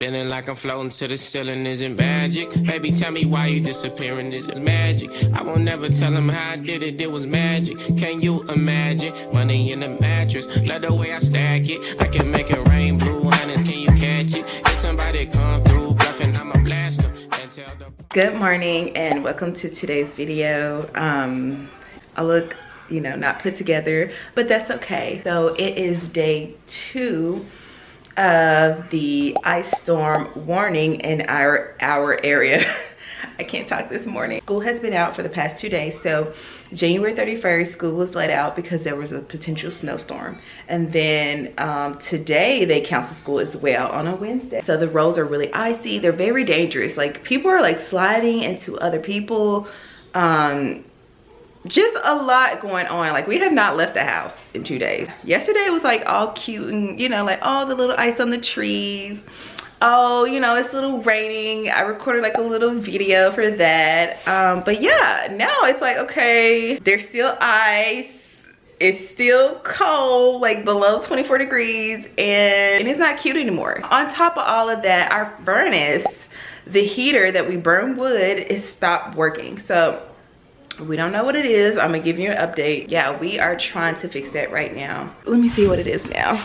Feeling like I'm floating to the ceiling, is it magic? Baby, tell me why you disappearing, is it magic? I won't never tell him how I did it, it was magic. Can you imagine? Money in the mattress, love the way I stack it. I can make it rain, blue hunters, can you catch it? If somebody come through, bluffing, I'm a blaster. Good morning and welcome to today's video. I look, not put together, but that's okay. So it is day 2 of the ice storm warning in our area. I can't talk this morning. School has been out for the past 2 days. So January 31st, school was let out because there was a potential snowstorm. And then today they canceled school as well on a Wednesday. So the roads are really icy. They're very dangerous. Like, people are like sliding into other people. Just a lot going on. Like, we have not left the house in 2 days. Yesterday was like all cute and like all the little ice on the trees. Oh, it's a little raining. I recorded like a little video for that. But yeah, now it's like, okay, there's still ice. It's still cold, like below 24 degrees, and it's not cute anymore. On top of all of that, our furnace, the heater that we burn wood, is stopped working. So we don't know what it is. I'm gonna give you an update. Yeah, we are trying to fix that right now. Let me see what it is now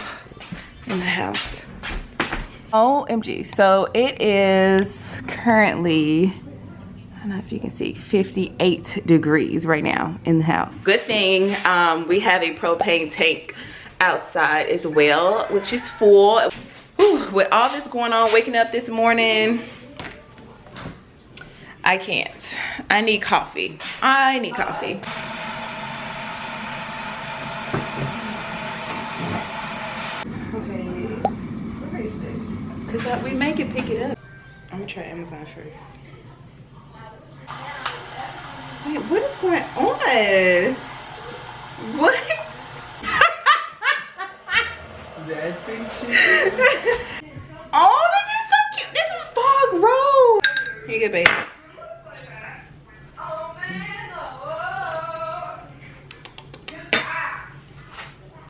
in the house. OMG, so it is currently, I don't know if you can see, 58 degrees right now in the house. Good thing we have a propane tank outside as well, which is full. Whew, with all this going on, waking up this morning, I can't. I need coffee. I need coffee. Because we make it pick it up. I'm gonna try Amazon first. Wait, what is going on? What? That picture. Oh, this is so cute. This is Fog Road. Here you go, baby.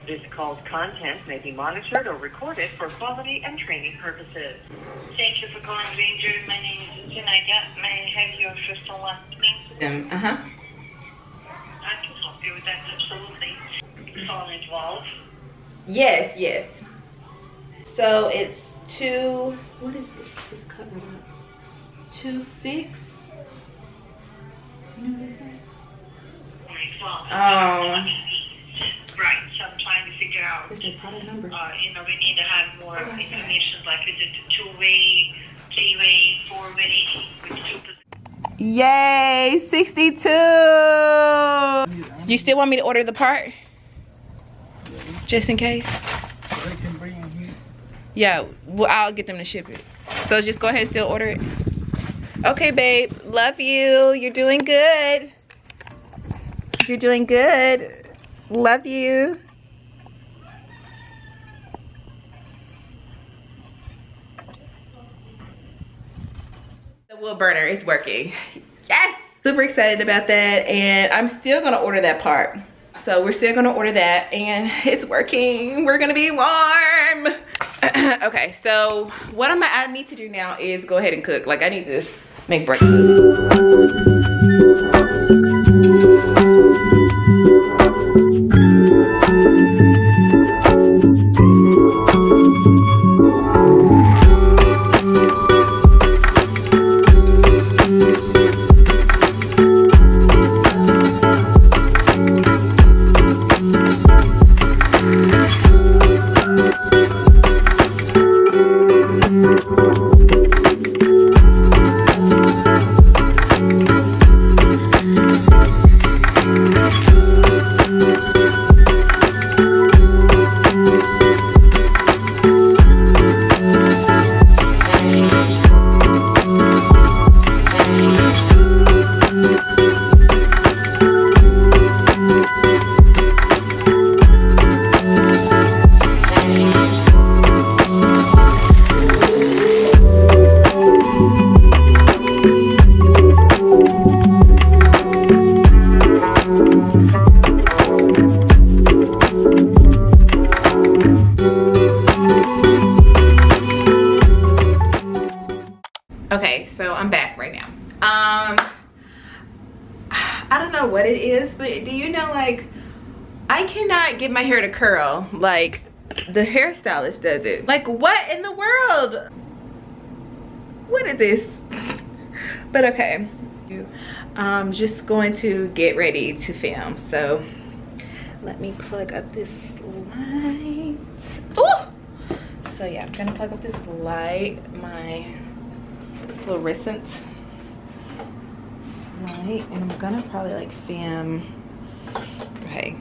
This call's content may be monitored or recorded for quality and training purposes. Thank you for calling Ranger. My name is Zinaida. May I have your first and last name? Uh-huh. I can help you with that, absolutely. Solid valve. Yes. So it's what is this? It's covered up. 2.6. You know what it is? Right, so I'm trying to figure out. This is product number. We need to have more information, like is it a 2-way, 3-way, 4-way, with 2 positions? Yay, 62. You still want me to order the part? Just in case? They can bring it here. Yeah, well, I'll get them to ship it. So just go ahead and still order it. Okay, babe. Love you. You're doing good. You're doing good. Love you. The wood burner is working. Yes! Super excited about that, and I'm still gonna order that part. So we're still gonna order that, and it's working. We're gonna be warm. Okay, so what I need to do now is go ahead and cook. Like, I need to make breakfast. Okay, so I'm back right now. I don't know what it is, but do you know, like, I cannot get my hair to curl like the hairstylist does it. Like, what in the world? What is this? But okay, I'm just going to get ready to film. So let me plug up this light. Oh! So yeah, I'm gonna plug up this light, my fluorescent light, and I'm gonna probably like film. Okay,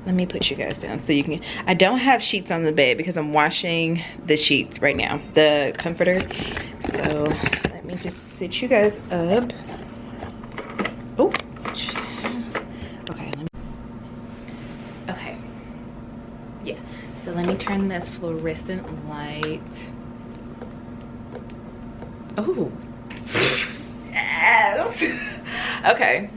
let me put you guys down so you can. I don't have sheets on the bed because I'm washing the sheets right now, the comforter. So let me just sit you guys up. Oh, okay. Okay. Yeah. So let me turn this fluorescent light. Oh. Yes. Okay.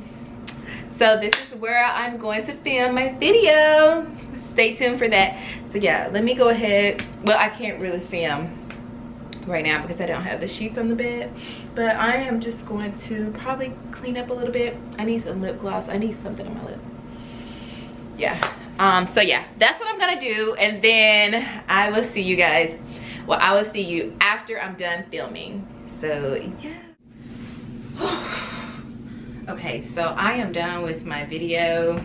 So this is where I'm going to film my video. Stay tuned for that. So yeah, let me go ahead. Well, I can't really film right now because I don't have the sheets on the bed, but I am just going to probably clean up a little bit. I need some lip gloss. I need something on my lip. Yeah. So yeah, that's what I'm gonna do, and then I will see you guys. Well, I will see you after I'm done filming. So yeah. Okay, so I am done with my video.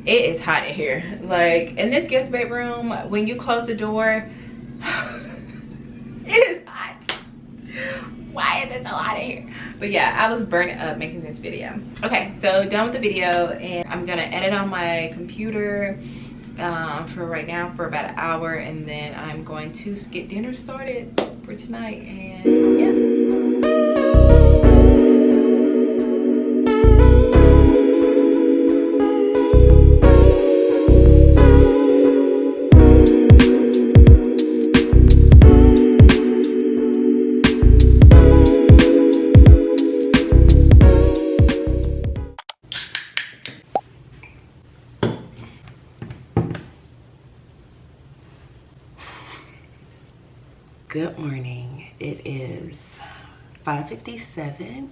It is hot in here. Like, in this guest bedroom, when you close the door, it is hot. Why is it so hot in here? But yeah, I was burning up making this video. Okay, so done with the video, and I'm gonna edit on my computer for right now for about an hour, and then I'm going to get dinner started for tonight, and yeah. Good morning. It is 5:57.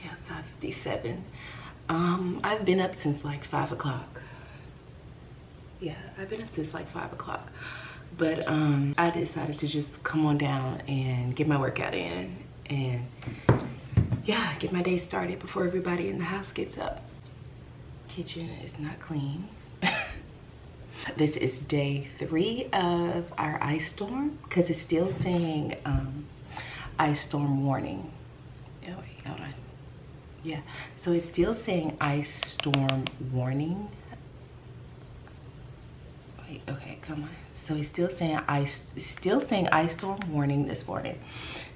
Yeah, 5:57. I've been up since like 5 o'clock. Yeah, I've been up since like 5 o'clock. But I decided to just come on down and get my workout in, and yeah, get my day started before everybody in the house gets up. Kitchen is not clean. This is day 3 of our ice storm, because it's still saying ice storm warning. Oh wait, hold on. Yeah, so it's still saying ice storm warning. Wait, okay, come on. So it's still saying ice storm warning this morning.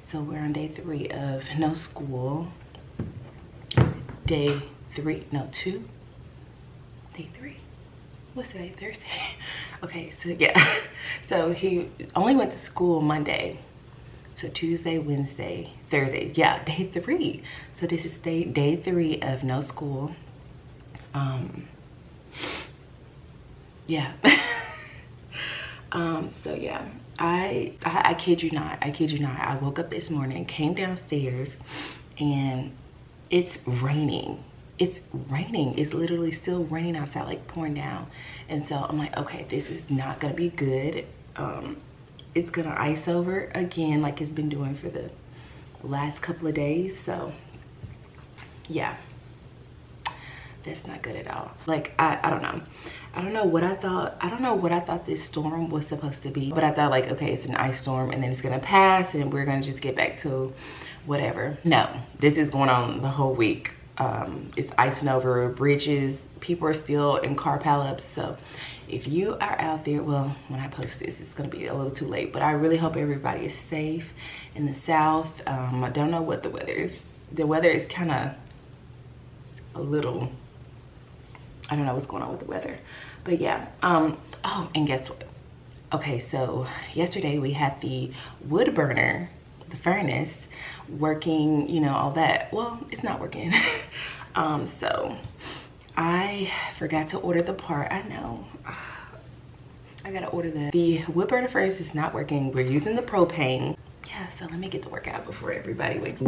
So we're on day 3 of no school. Day 3, no, 2. Day 3. What's today? Thursday. Okay, so yeah. So he only went to school Monday. So Tuesday, Wednesday, Thursday. Yeah, day 3. So this is day 3 of no school. Yeah. So yeah, I kid you not. I woke up this morning, came downstairs, and it's raining. It's raining. It's literally still raining outside, like pouring down. And so I'm like, okay, this is not gonna be good. It's gonna ice over again like it's been doing for the last couple of days. So yeah, that's not good at all. Like, I don't know. I don't know what I thought this storm was supposed to be, but I thought like, okay, it's an ice storm and then it's gonna pass and we're gonna just get back to whatever. No, this is going on the whole week. It's icing over bridges. People are still in car pileups. So if you are out there, well, when I post this, it's gonna be a little too late, but I really hope everybody is safe in the South. I don't know what the weather is. The weather is kind of a little, I don't know what's going on with the weather, but yeah. Oh, and guess what? Okay, so yesterday we had the wood burner, the furnace, working, you know, all that. Well, it's not working. So I forgot to order the part. I know. I gotta order that. The wood burner furnace is not working. We're using the propane. Yeah, so let me get to work out before everybody wakes up.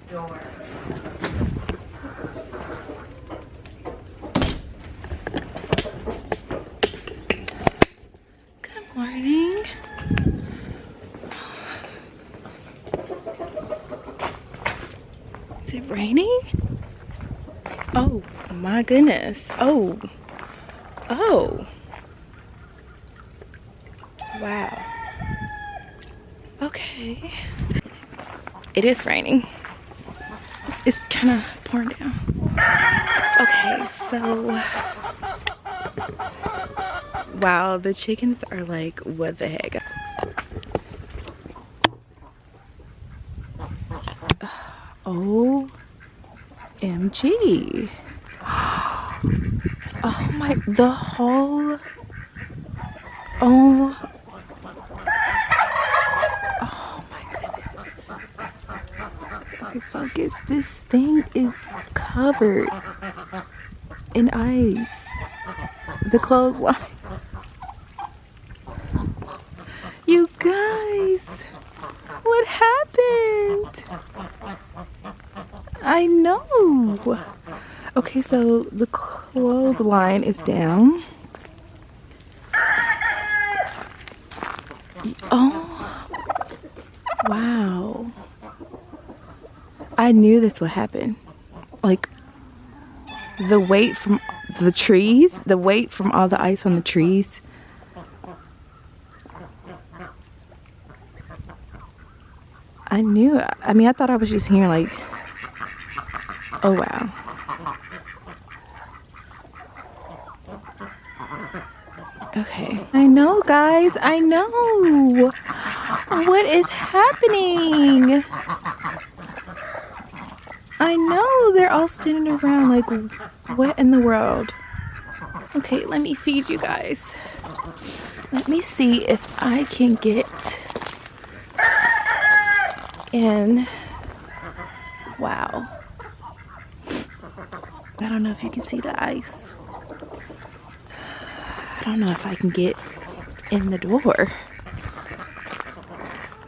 Door. Good morning. Is it raining? Oh my goodness. Oh. Wow. Okay. It is raining. It's kind of pouring down. Okay, so wow, the chickens are like, what the heck? OMG. Oh my, the whole, oh my goodness. Focus, this thing is covered in ice. The clothesline. You guys, what happened? I know. Okay, so the clothesline is down. Oh, wow. I knew this would happen. Like, the weight from the trees, the weight from all the ice on the trees. I knew. I mean, I thought I was just hearing like, oh wow. Okay. I know, guys. I know. What is happening? I know. They're all standing around like, what in the world? Okay, let me feed you guys. Let me see if I can get in. Wow. I don't know if you can see the ice. I don't know if I can get in the door.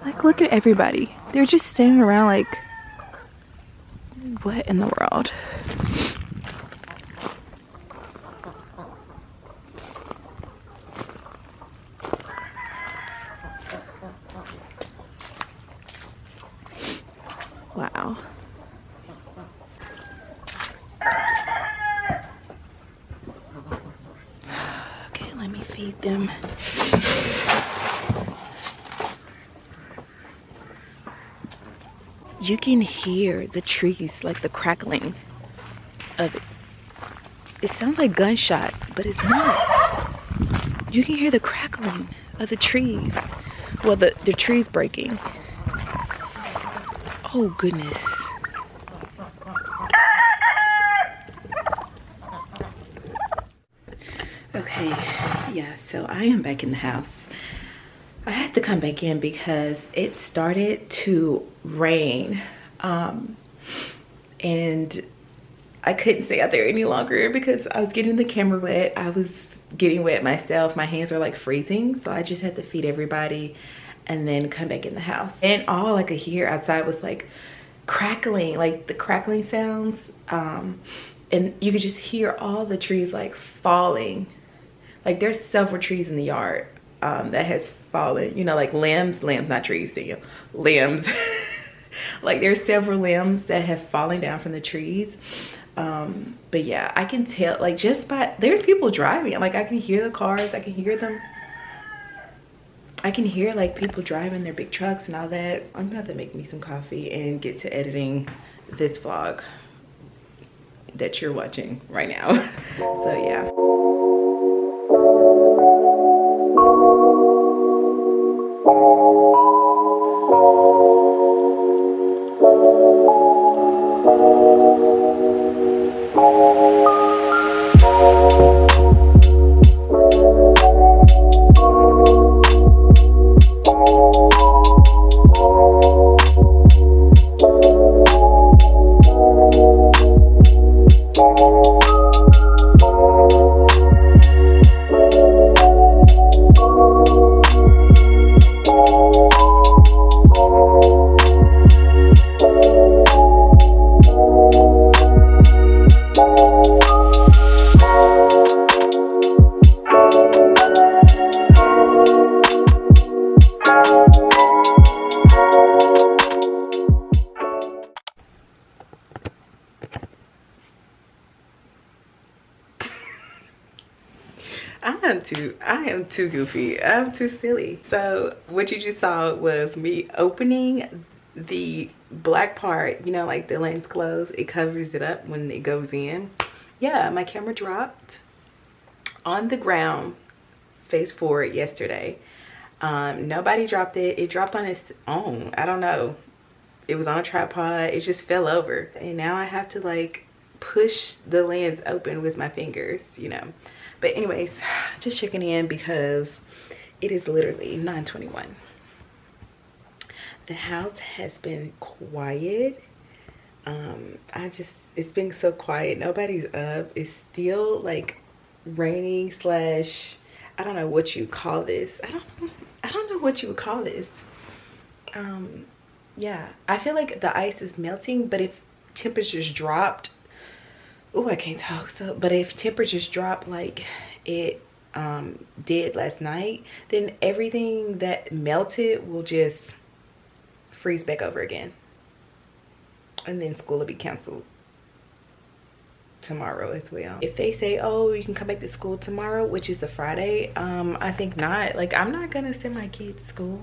Like, look at everybody. They're just standing around like, what in the world? Wow. Okay, let me feed them. You can hear the trees, like the crackling of it. It sounds like gunshots, but it's not. You can hear the crackling of the trees. Well, the trees breaking. Oh, goodness. Okay, yeah, so I am back in the house. I had had to come back in because it started to rain. And I couldn't stay out there any longer because I was getting the camera wet. I was getting wet myself. My hands were like freezing. So I just had to feed everybody and then come back in the house. And all I could hear outside was like crackling, like the crackling sounds. And you could just hear all the trees like falling. Like there's several trees in the yard that has fallen, you know, like limbs, not trees, see you, limbs. Like there's several limbs that have fallen down from the trees. But yeah, I can tell, like just by, there's people driving. Like I can hear the cars, I can hear them. I can hear like people driving their big trucks and all that. I'm about to make me some coffee and get to editing this vlog that you're watching right now. So yeah. I am too goofy. I'm too silly. So what you just saw was me opening the black part, you know, like the lens closed, it covers it up when it goes in. Yeah, my camera dropped on the ground face forward yesterday. Nobody dropped it. It dropped on its own. I don't know. It was on a tripod. It just fell over. And now I have to like push the lens open with my fingers, you know. But anyways, just checking in because it is literally 9:21. The house has been quiet. It's been so quiet. Nobody's up. It's still like raining slash, I don't know what you call this. I don't know what you would call this. Yeah, I feel like the ice is melting, but if temperatures dropped, oh, I can't talk. So, but if temperatures drop like it did last night, then everything that melted will just freeze back over again. And then school will be canceled tomorrow as well. If they say, oh, you can come back to school tomorrow, which is the Friday, I think not. Like, I'm not gonna send my kid to school.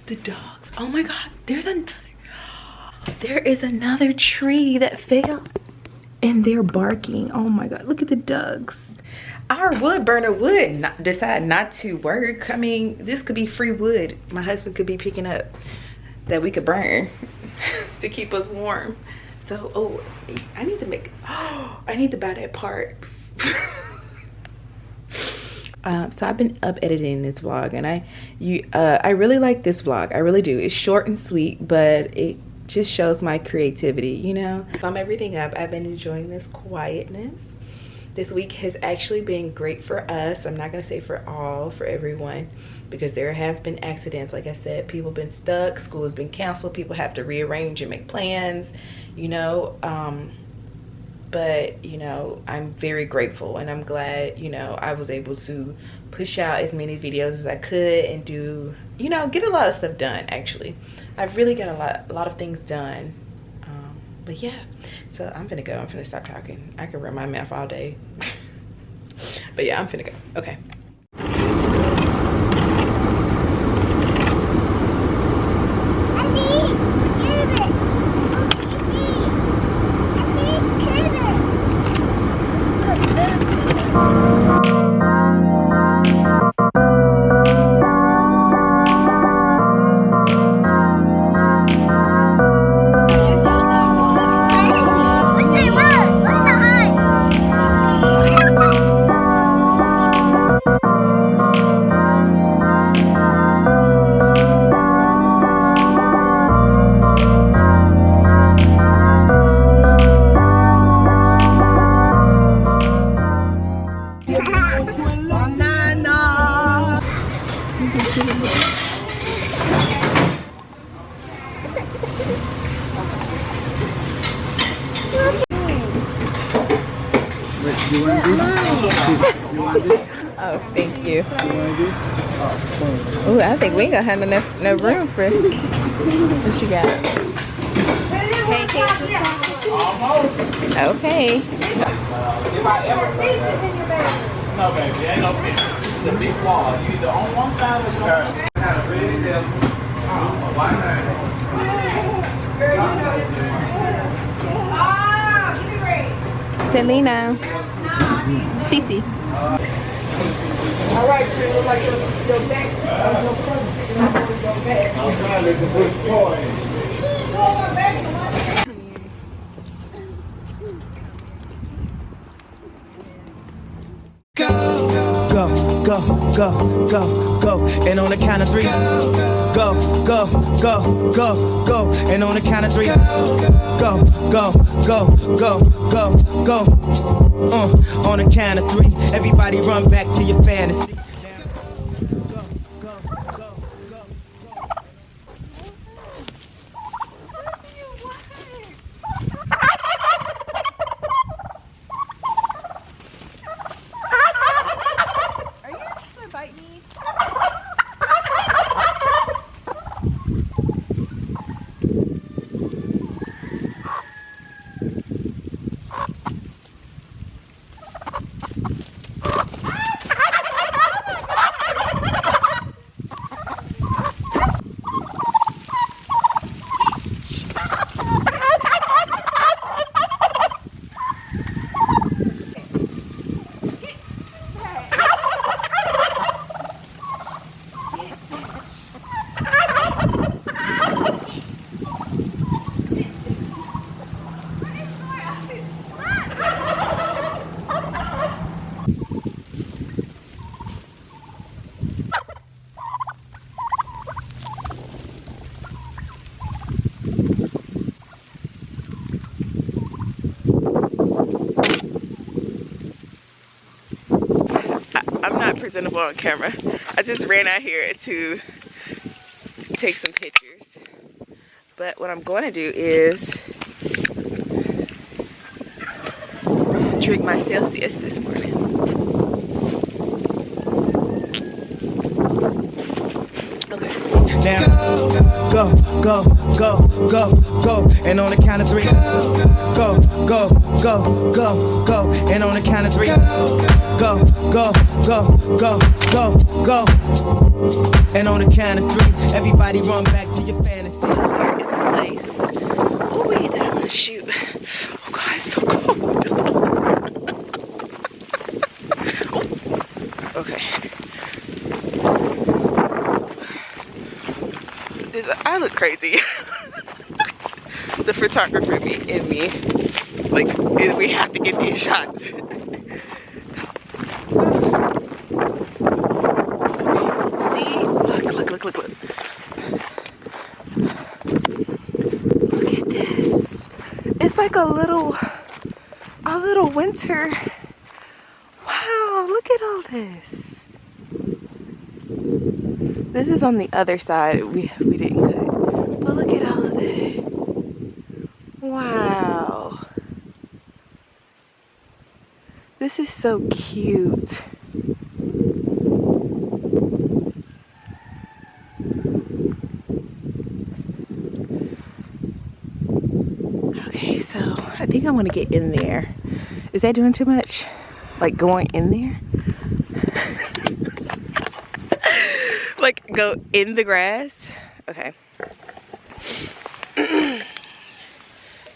The dogs, oh my God, there is another tree that fell and they're barking. Oh my God, look at the dogs. Our wood burner would decide not to work. I mean, this could be free wood my husband could be picking up that we could burn to keep us warm. So, oh, I need to buy that part. So I've been up editing this vlog, and I really like this vlog. I really do. It's short and sweet, but it just shows my creativity, you know. Sum everything up, I've been enjoying this quietness. This week has actually been great for us. I'm not gonna say for everyone, because there have been accidents. Like I said, people have been stuck, school has been canceled, people have to rearrange and make plans, you know. But you know, I'm very grateful, and I'm glad, you know, I was able to push out as many videos as I could and do, you know, get a lot of stuff done. Actually, I've really got a lot of things done. But yeah, so I'm gonna go. I'm gonna stop talking. I can run my mouth all day. But yeah, I'm gonna go. Okay. You want this? You want this? Oh, thank you. You want this? Oh, Ooh, I think we ain't gonna have enough room for it. What you got? Okay. If I ever no, baby, ain't no fence. This is a big wall. You either on one side or the other. Selena. Cece. All right, so look like your back. I'm trying to put toy. Go, go, go, go, go, and on the count of three. Go, go, go, go, go, and on the count of three. Go, go, go, go, go, go. On the count of three, everybody run back to your fantasy. I'm not presentable on camera. I just ran out here to take some pictures. But what I'm going to do is drink my Celsius this morning. Okay. Now, go, go, go, go, go, and on the count of three. Go, go, go, go, go, and on the count of three. Go, go, go, go, go, go, and on the count of three, everybody run back to your fantasy. Here is a place. Oh wait, that I'm gonna shoot. Oh God, it's so cold. Oh. Okay. I look crazy. The photographer in me, like, we have to get these shots. Look. Look at this. It's like a little winter. Wow, look at all this. This is on the other side. We didn't cut. But look at all of that. Wow. This is so cute. Okay, so I think I'm gonna get in there. Is that doing too much? Like going in there? Like go in the grass? Okay.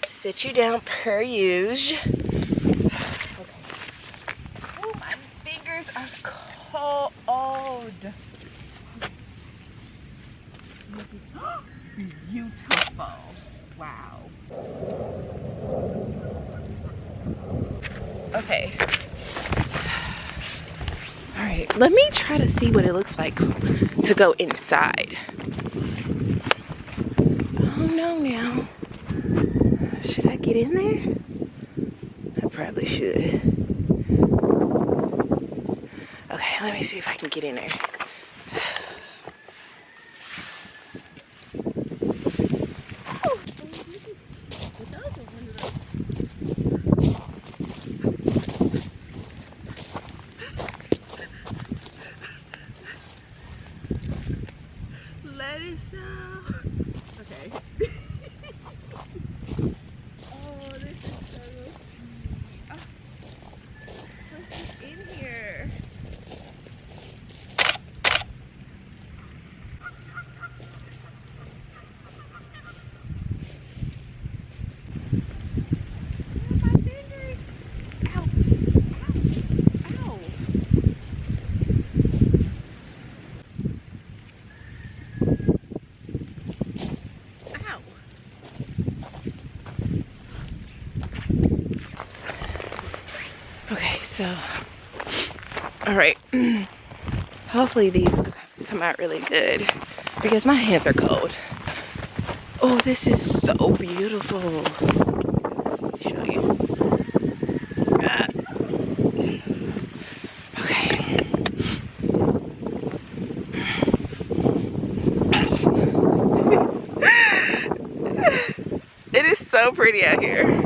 Sit you down per usual. Okay. Oh, my fingers are cold. Beautiful. Wow. Okay. All right, let me try to see what it looks like to go inside. Oh no, now. Should I get in there? I probably should. Okay, let me see if I can get in there. Let it snow. Okay. Oh, this is so. Oh. What's in here? My fingers. Ow. Ow. Ow. Okay, so, all right. Hopefully these come out really good because my hands are cold. Oh, this is so beautiful. Let me show you. Ah. Okay. It is so pretty out here.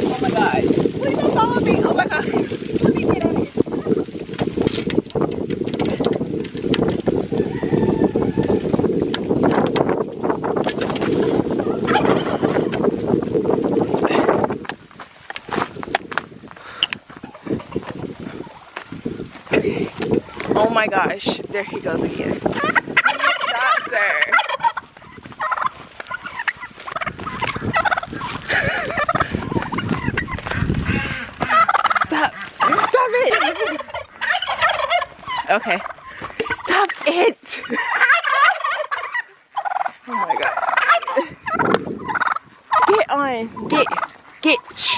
Oh my God. Please don't follow me. Oh my God. Let me get on it. Okay. Oh my gosh. There he goes again. Stop, sir. Stop. Stop it. Okay. Stop it. Oh my God. Get on. Get. Shh.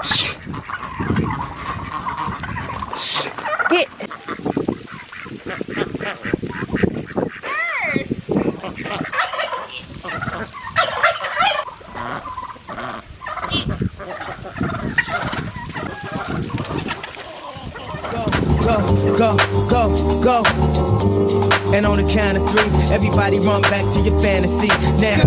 Shh. Shh. Get. Go, go, go. And on the count of 3, everybody run back to your fantasy. Now.